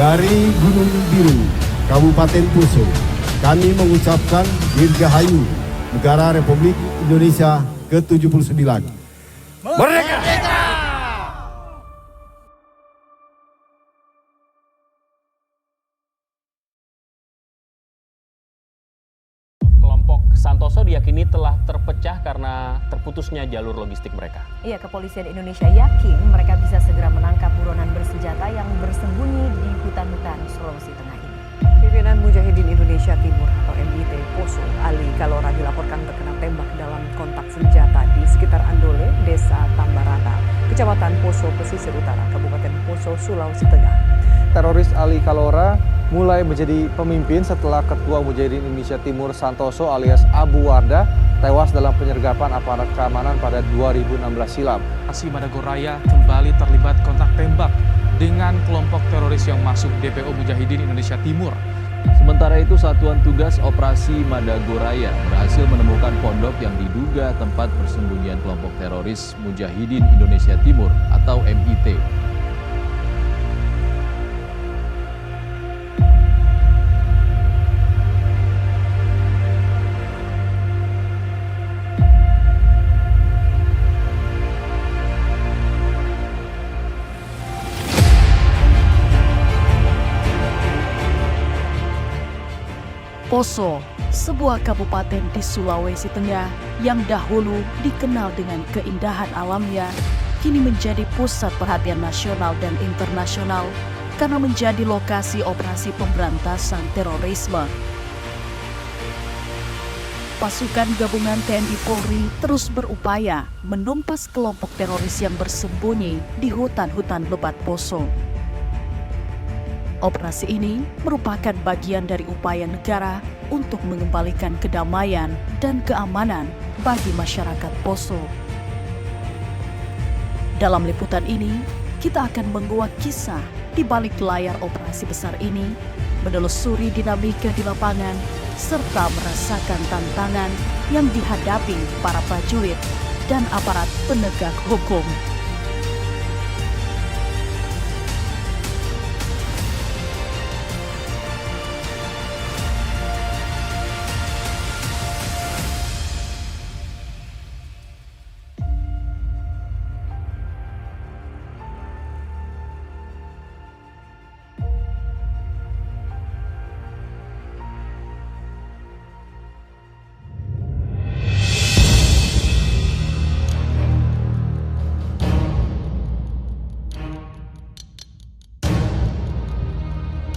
Dari Gunung Biru, Kabupaten Poso, kami mengucapkan Dirgahayu Negara Republik Indonesia ke-79. Merdeka! Kelompok Santoso diyakini telah terpecah karena terputusnya jalur logistik mereka. Iya, kepolisian Indonesia yakin mereka bisa segera menangkap buronan bersenjata yang bersembunyi di hutan-hutan Sulawesi Tengah ini. Pimpinan Mujahidin Indonesia Timur atau MIT Poso, Ali Kalora dilaporkan terkena tembak dalam kontak senjata di sekitar Andole, Desa Tambarata, Kecamatan Poso, Pesisir Utara, Kabupaten Poso, Sulawesi Tengah. Teroris Ali Kalora mulai menjadi pemimpin setelah Ketua Mujahidin Indonesia Timur Santoso alias Abu Wardah tewas dalam penyergapan aparat keamanan pada 2016 silam. Aksi Madagoraya kembali terlibat kontak tembak dengan kelompok teroris yang masuk DPO Mujahidin Indonesia Timur. Sementara itu, Satuan Tugas Operasi Madagoraya berhasil menemukan pondok yang diduga tempat persembunyian kelompok teroris Mujahidin Indonesia Timur atau MIT. Poso, sebuah kabupaten di Sulawesi Tengah yang dahulu dikenal dengan keindahan alamnya, kini menjadi pusat perhatian nasional dan internasional karena menjadi lokasi operasi pemberantasan terorisme. Pasukan gabungan TNI Polri terus berupaya menumpas kelompok teroris yang bersembunyi di hutan-hutan lebat Poso. Operasi ini merupakan bagian dari upaya negara untuk mengembalikan kedamaian dan keamanan bagi masyarakat Poso. Dalam liputan ini, kita akan menguak kisah di balik layar operasi besar ini, menelusuri dinamika di lapangan, serta merasakan tantangan yang dihadapi para prajurit dan aparat penegak hukum.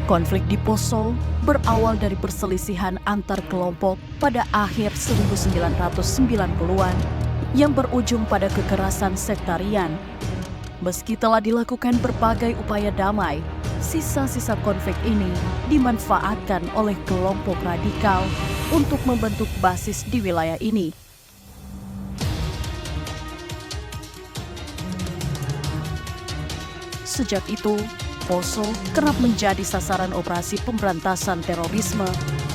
Konflik di Poso berawal dari perselisihan antar kelompok pada akhir 1990-an yang berujung pada kekerasan sektarian. Meski telah dilakukan berbagai upaya damai, sisa-sisa konflik ini dimanfaatkan oleh kelompok radikal untuk membentuk basis di wilayah ini. Sejak itu, Poso kerap menjadi sasaran operasi pemberantasan terorisme,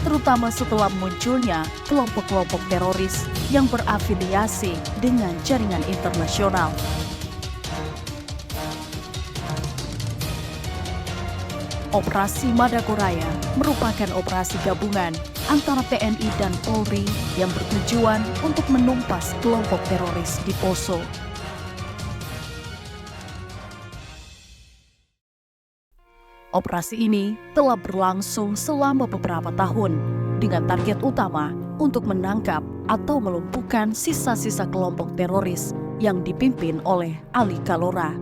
terutama setelah munculnya kelompok-kelompok teroris yang berafiliasi dengan jaringan internasional. Operasi Madagoraya merupakan operasi gabungan antara TNI dan Polri yang bertujuan untuk menumpas kelompok teroris di Poso. Operasi ini telah berlangsung selama beberapa tahun dengan target utama untuk menangkap atau melumpuhkan sisa-sisa kelompok teroris yang dipimpin oleh Ali Kalora.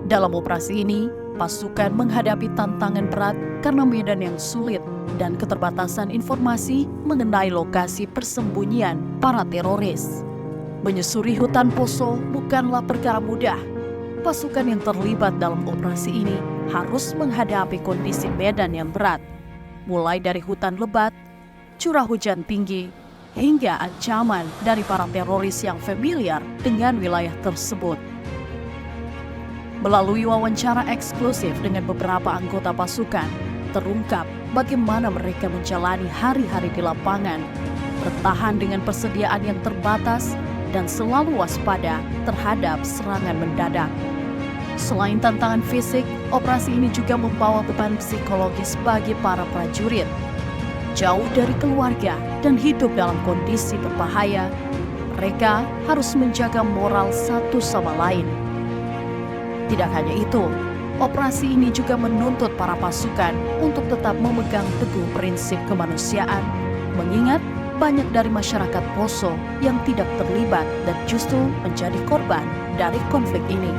Dalam operasi ini, pasukan menghadapi tantangan berat karena medan yang sulit dan keterbatasan informasi mengenai lokasi persembunyian para teroris. Menyusuri hutan Poso bukanlah perkara mudah. Pasukan yang terlibat dalam operasi ini harus menghadapi kondisi medan yang berat, mulai dari hutan lebat, curah hujan tinggi, hingga ancaman dari para teroris yang familiar dengan wilayah tersebut. Melalui wawancara eksklusif dengan beberapa anggota pasukan, terungkap bagaimana mereka menjalani hari-hari di lapangan, bertahan dengan persediaan yang terbatas, dan selalu waspada terhadap serangan mendadak. Selain tantangan fisik, operasi ini juga membawa beban psikologis bagi para prajurit. Jauh dari keluarga dan hidup dalam kondisi berbahaya, mereka harus menjaga moral satu sama lain. Tidak hanya itu, operasi ini juga menuntut para pasukan untuk tetap memegang teguh prinsip kemanusiaan, mengingat banyak dari masyarakat Poso yang tidak terlibat dan justru menjadi korban dari konflik ini.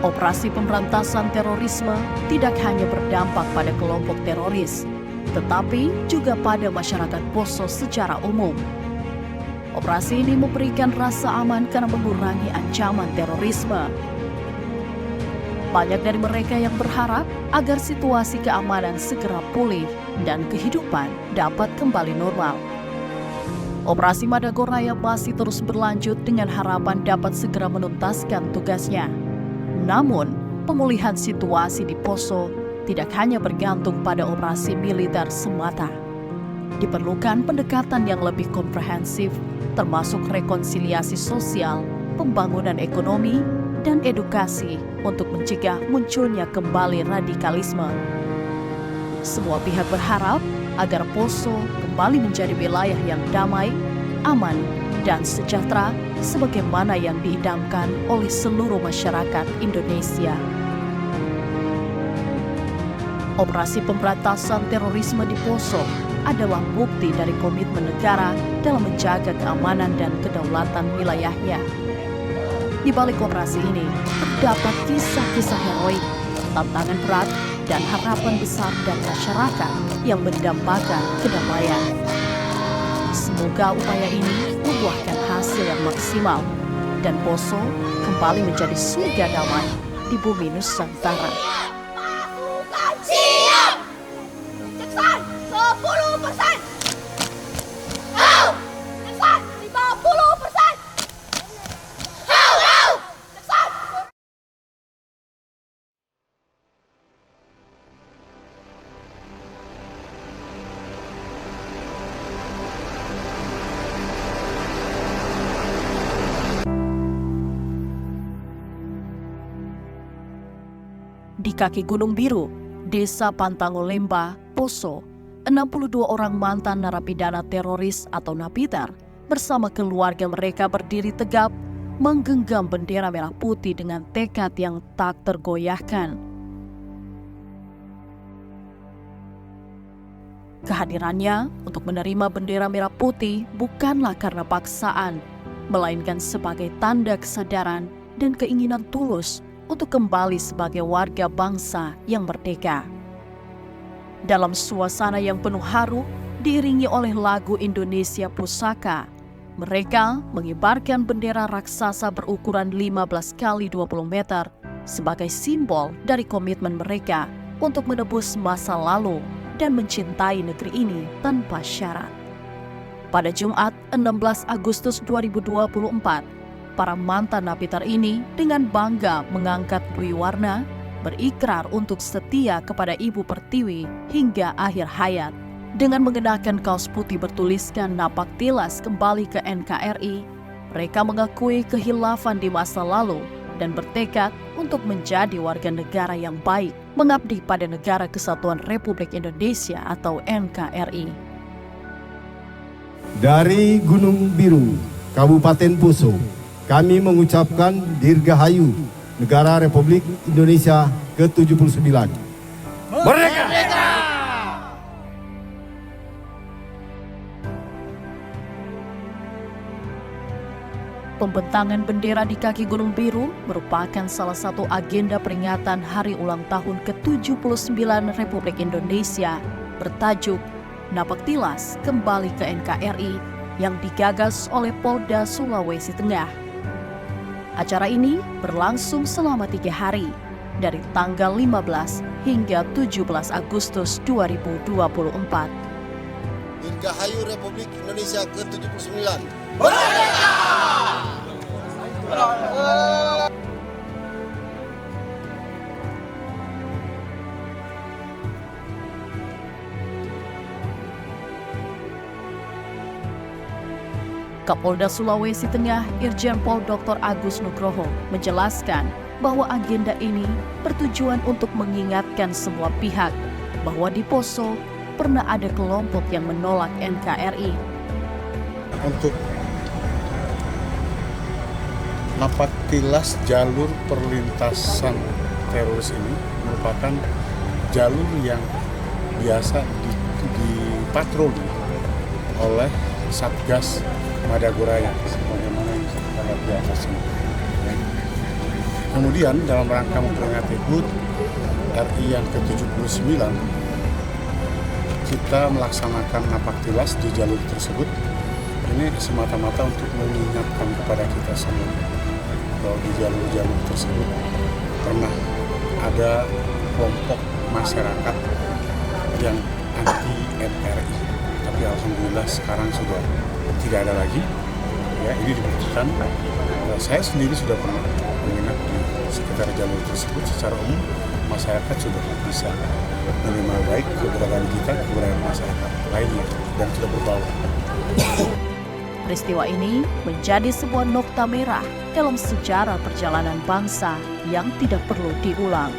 Operasi pemberantasan terorisme tidak hanya berdampak pada kelompok teroris, tetapi juga pada masyarakat Poso secara umum. Operasi ini memberikan rasa aman karena mengurangi ancaman terorisme. Banyak dari mereka yang berharap agar situasi keamanan segera pulih dan kehidupan dapat kembali normal. Operasi Madagoraya masih terus berlanjut dengan harapan dapat segera menuntaskan tugasnya. Namun, pemulihan situasi di Poso tidak hanya bergantung pada operasi militer semata. Diperlukan pendekatan yang lebih komprehensif, termasuk rekonsiliasi sosial, pembangunan ekonomi, dan edukasi untuk mencegah munculnya kembali radikalisme. Semua pihak berharap agar Poso kembali menjadi wilayah yang damai, aman, dan sejahtera sebagaimana yang diidamkan oleh seluruh masyarakat Indonesia. Operasi pemberantasan terorisme di Poso adalah bukti dari komitmen negara dalam menjaga keamanan dan kedaulatan wilayahnya. Di balik operasi ini, terdapat kisah-kisah heroik, tantangan berat, dan harapan besar dari masyarakat yang mendambakan kedamaian. Semoga upaya ini membuahkan hasil yang maksimal, dan Poso kembali menjadi surga damai di bumi Nusantara. Pasukan siap! Ceksan 10%! Au! Ceksan 50%! Di kaki Gunung Biru, Desa Pantangolemba, Poso, 62 orang mantan narapidana teroris atau napiter bersama keluarga mereka berdiri tegap menggenggam bendera merah putih dengan tekad yang tak tergoyahkan. Kehadirannya untuk menerima bendera merah putih bukanlah karena paksaan, melainkan sebagai tanda kesadaran dan keinginan tulus untuk kembali sebagai warga bangsa yang merdeka. Dalam suasana yang penuh haru, diiringi oleh lagu Indonesia Pusaka, mereka mengibarkan bendera raksasa berukuran 15 x 20 meter sebagai simbol dari komitmen mereka untuk menebus masa lalu dan mencintai negeri ini tanpa syarat. Pada Jumat 16 Agustus 2024, para mantan napiter ini dengan bangga mengangkat Dwi Warna, berikrar untuk setia kepada Ibu Pertiwi hingga akhir hayat. Dengan mengenakan kaos putih bertuliskan Napak Tilas kembali ke NKRI, mereka mengakui kehilafan di masa lalu dan bertekad untuk menjadi warga negara yang baik, mengabdi pada Negara Kesatuan Republik Indonesia atau NKRI. Dari Gunung Biru, Kabupaten Poso, kami mengucapkan Dirgahayu Negara Republik Indonesia ke-79. Merdeka! Pembentangan bendera di kaki Gunung Biru merupakan salah satu agenda peringatan Hari Ulang Tahun ke-79 Republik Indonesia bertajuk Napak Tilas Kembali ke NKRI yang digagas oleh Polda Sulawesi Tengah. Acara ini berlangsung selama 3 hari, dari tanggal 15 hingga 17 Agustus 2024. Dirgahayu Republik Indonesia ke-79. Merdeka! Kapolda Sulawesi Tengah Irjen Pol Dr. Agus Nugroho menjelaskan bahwa agenda ini bertujuan untuk mengingatkan semua pihak bahwa di Poso pernah ada kelompok yang menolak NKRI. Untuk napaktilas jalur perlintasan teroris ini merupakan jalur yang biasa dipatroli oleh Satgas Madagoraya sebagaimana yang kita lihat di atas ini. Kemudian dalam rangka memperingati HUT RI yang ke-79, kita melaksanakan napaktilas di jalur tersebut. Ini semata-mata untuk mengingatkan kepada kita semua bahwa di jalur-jalur tersebut pernah ada kelompok masyarakat yang anti NKRI. Tapi alhamdulillah sekarang sudah tidak ada lagi. Ya, ini dibuktikan. Saya sendiri sudah pernah menginap di sekitar jalur tersebut. Secara umum masyarakat sudah bisa menerima baik keberadaan kita, keberadaan masyarakat lainnya, dan sudah berbaur. Peristiwa ini menjadi sebuah nokta merah dalam sejarah perjalanan bangsa yang tidak perlu diulang.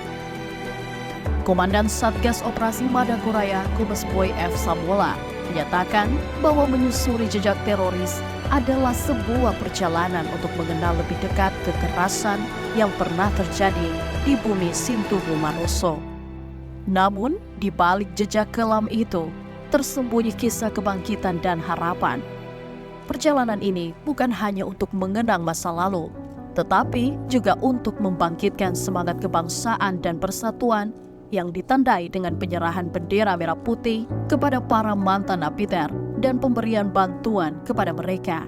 Komandan Satgas Operasi Madagoraya Kombes Boy F. Samola menyatakan bahwa menyusuri jejak teroris adalah sebuah perjalanan untuk mengenal lebih dekat kekerasan yang pernah terjadi di bumi Sintuhu Manoso. Namun, di balik jejak kelam itu, tersembunyi kisah kebangkitan dan harapan. Perjalanan ini bukan hanya untuk mengenang masa lalu, tetapi juga untuk membangkitkan semangat kebangsaan dan persatuan yang ditandai dengan penyerahan bendera merah putih kepada para mantan napiter dan pemberian bantuan kepada mereka.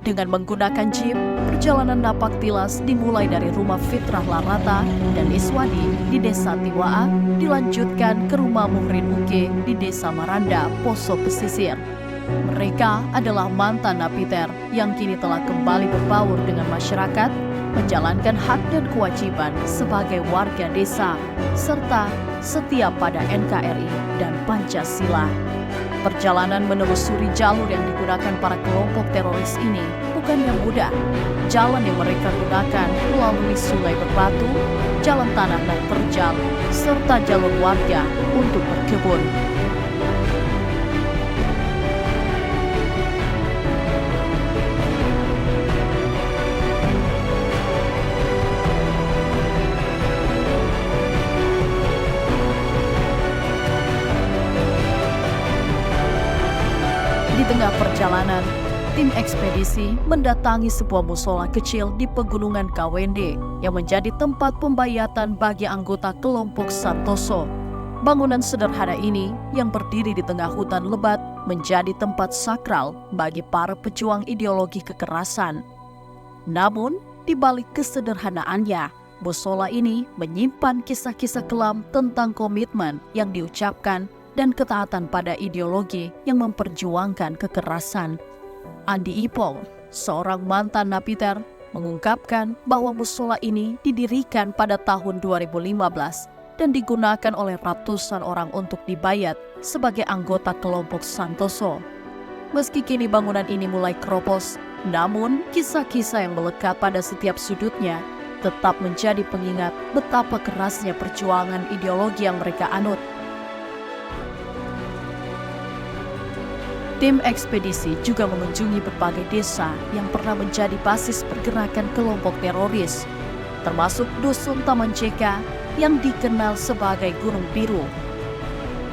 Dengan menggunakan jeep, perjalanan napaktilas dimulai dari rumah Fitrah Larata dan Iswadi di Desa Tiwaa, dilanjutkan ke rumah Muhrin Uke di Desa Maranda, Poso Pesisir. Mereka adalah mantan napiter yang kini telah kembali berbaur dengan masyarakat, menjalankan hak dan kewajiban sebagai warga desa, serta setia pada NKRI dan Pancasila. Perjalanan menelusuri jalur yang digunakan para kelompok teroris ini bukannya mudah. Jalan yang mereka gunakan melalui sungai berbatu, jalan tanah dan terjal, serta jalur warga untuk berkebun. Di tengah perjalanan, tim ekspedisi mendatangi sebuah musola kecil di pegunungan Kawende yang menjadi tempat pembayatan bagi anggota kelompok Santoso. Bangunan sederhana ini yang berdiri di tengah hutan lebat menjadi tempat sakral bagi para pejuang ideologi kekerasan. Namun, di balik kesederhanaannya, musola ini menyimpan kisah-kisah kelam tentang komitmen yang diucapkan dan ketaatan pada ideologi yang memperjuangkan kekerasan. Andi Ipong, seorang mantan napiter, mengungkapkan bahwa musola ini didirikan pada tahun 2015 dan digunakan oleh ratusan orang untuk dibayat sebagai anggota kelompok Santoso. Meski kini bangunan ini mulai keropos, namun kisah-kisah yang melekat pada setiap sudutnya tetap menjadi pengingat betapa kerasnya perjuangan ideologi yang mereka anut. Tim ekspedisi juga mengunjungi berbagai desa yang pernah menjadi basis pergerakan kelompok teroris, termasuk Dusun Taman Ceka yang dikenal sebagai Gunung Biru.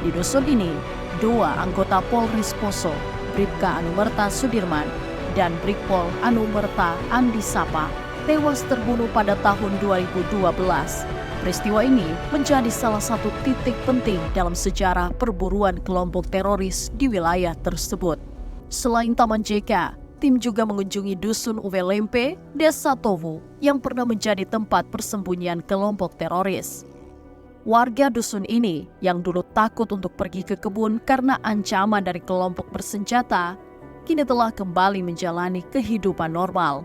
Di dusun ini, 2 anggota Polres Poso, Bribka Anumerta Sudirman dan Brigpol Anumerta Andi Sapa, tewas terbunuh pada tahun 2012. Peristiwa ini menjadi salah satu titik penting dalam sejarah perburuan kelompok teroris di wilayah tersebut. Selain Taman Jeka, tim juga mengunjungi Dusun Uwelempe, Desa Towu, yang pernah menjadi tempat persembunyian kelompok teroris. Warga dusun ini yang dulu takut untuk pergi ke kebun karena ancaman dari kelompok bersenjata, kini telah kembali menjalani kehidupan normal.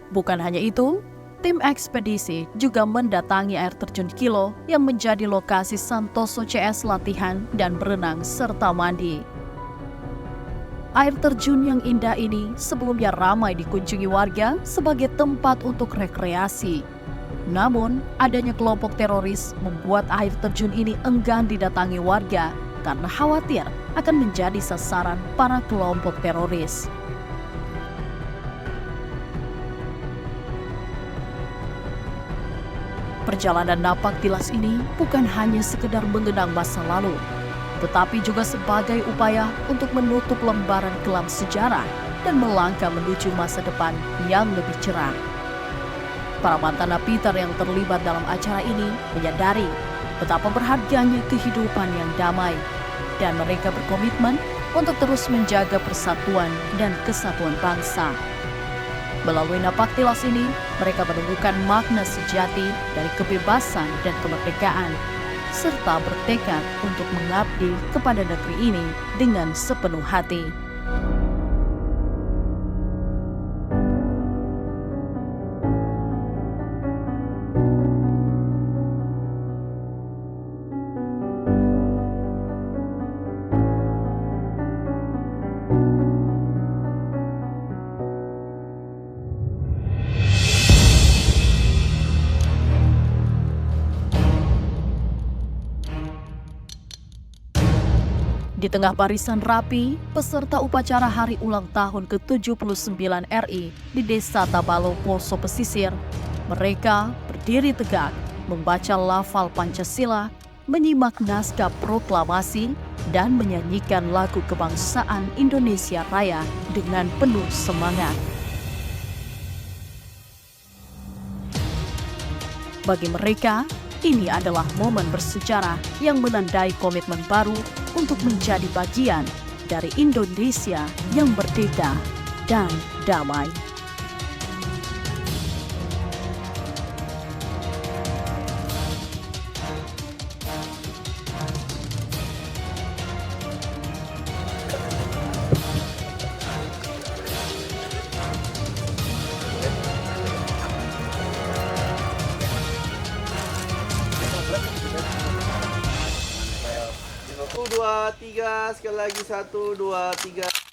Bukan hanya itu, Tim ekspedisi juga mendatangi air terjun Kilo yang menjadi lokasi Santoso CS latihan dan berenang serta mandi. Air terjun yang indah ini sebelumnya ramai dikunjungi warga sebagai tempat untuk rekreasi. Namun, adanya kelompok teroris membuat air terjun ini enggan didatangi warga karena khawatir akan menjadi sasaran para kelompok teroris. Perjalanan napak tilas ini bukan hanya sekedar mengenang masa lalu, tetapi juga sebagai upaya untuk menutup lembaran kelam sejarah dan melangkah menuju masa depan yang lebih cerah. Para mantan napiter yang terlibat dalam acara ini menyadari betapa berharganya kehidupan yang damai, dan mereka berkomitmen untuk terus menjaga persatuan dan kesatuan bangsa. Melalui napak tilas ini, mereka menemukan makna sejati dari kebebasan dan kemerdekaan, serta bertekad untuk mengabdi kepada negeri ini dengan sepenuh hati. Di tengah barisan rapi, peserta upacara hari ulang tahun ke-79 RI di Desa Tabalo, Poso Pesisir, mereka berdiri tegak, membaca lafal Pancasila, menyimak naskah proklamasi, dan menyanyikan lagu kebangsaan Indonesia Raya dengan penuh semangat. Bagi mereka, ini adalah momen bersejarah yang menandai komitmen baru untuk menjadi bagian dari Indonesia yang merdeka dan damai. Satu, dua, tiga, sekali lagi 1, 2, 3.